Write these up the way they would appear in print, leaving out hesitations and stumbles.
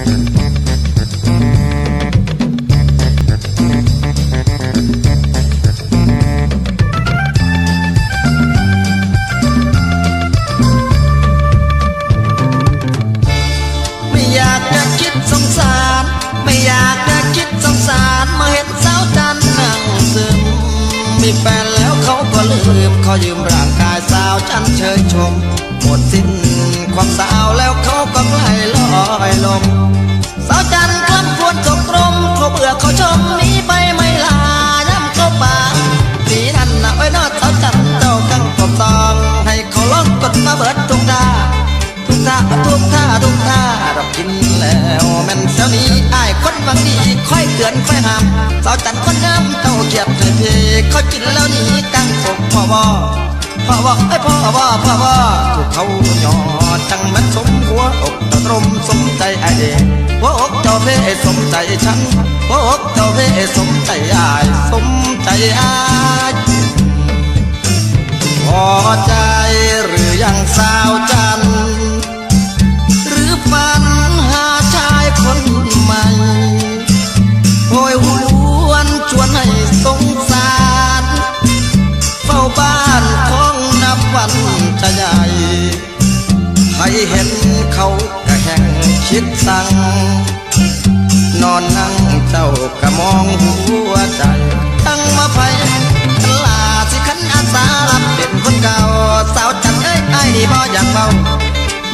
ไม่อยากจะคิดสงสารไม่อยากจะคิดสงสารมาเห็นสาวจันนั่งซึมมีแฟนแล้วเขาก็ลืมเขายืมร่างกายสาวจันเชยชมหมดสิ้นความสาวแล้วเขาก็ใกล้ลอยลมสาวจันคล้ำควรตกตรมเขาเบื่อเขาชมหนีไปไม่ลาย้ำเข้าป่าสีนั่นน่ะไว้นอสาวจันเจ้ากังกบตองให้เขาร้องกดมาเบิดทุกท่าทุกท่าทุกท่าทุกท่าเรากินแล้วแม่นเสียวนี้อ้ายคนบางดีค่อยเตือนค่อยห้ามสาวจันคนงามเจ้าเกียบเธอเพเขากินแล้วนี้กังกบพ่อบ่พ่อบ่ไอ้พ่อบ่พ่อบ่ถูกเขาหยอดจังมันสมหัวอกตะตรมสมใจไอ้เองหัวอกเจ้าเพสมใจฉันหัวอกเจ้าเพสมใจอ้ายสมใจอ้ายพอใจหรือยังสาวจันหรือฝันหาชายคนใหม่โหยหวนชวนให้สงสารเฝ้าบ้านของนับวันจะใหญ่ให้เห็นเขากระแห่งคิดสั่งนอนนั่งเจ้ากะมองหัวใจตั้งมาไฟลาสิขันอาสารับเป็นคนเก่าสาวจันเอ้ยไอ้นี่บ่อยากเบา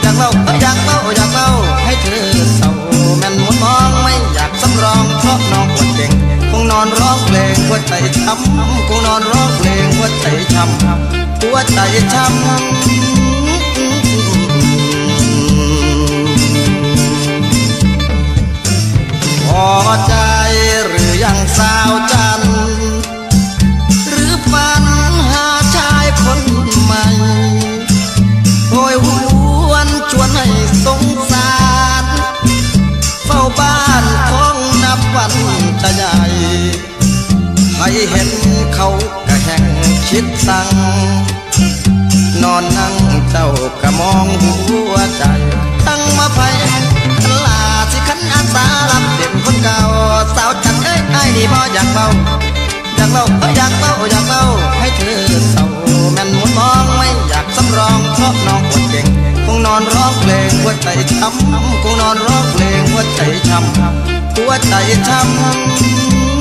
อยากเบาอยากเบาอยากเบาให้เธอเศร้าแม่นหมดมองไม่อยากสำรองเพราะน้องปวดเก่งคงนอนร้องเพลงหัวใจช้ำคงนอนร้องเพลงหัวใจช้ำหัวใจช้ำพอใจหรือยังสาวจันหรือฝันหาชายคนใหม่โหยหวนชวนให้สงสารเฝ้าบ้านของนับวันจะใหญ่ให้เห็นเขากระแห่งคิดสั่งนอนนั่งเจ้ากะมองหัวใจตั้งมาไฟลาสิขันอาสารับเป็นคนเก่าสาวจันเอ้ยไอ้นี่บ่อยากเบาอยากเบาอยากเบาอยากเบาให้เธอเศร้าแม่นหมดมองไม่อยากสำรองเพราะน้องปวดเก่งคงนอนร้องเพลงหัวใจช้ำคงนอนร้องเพลงหัวใจช้ำหัวใจช้ำ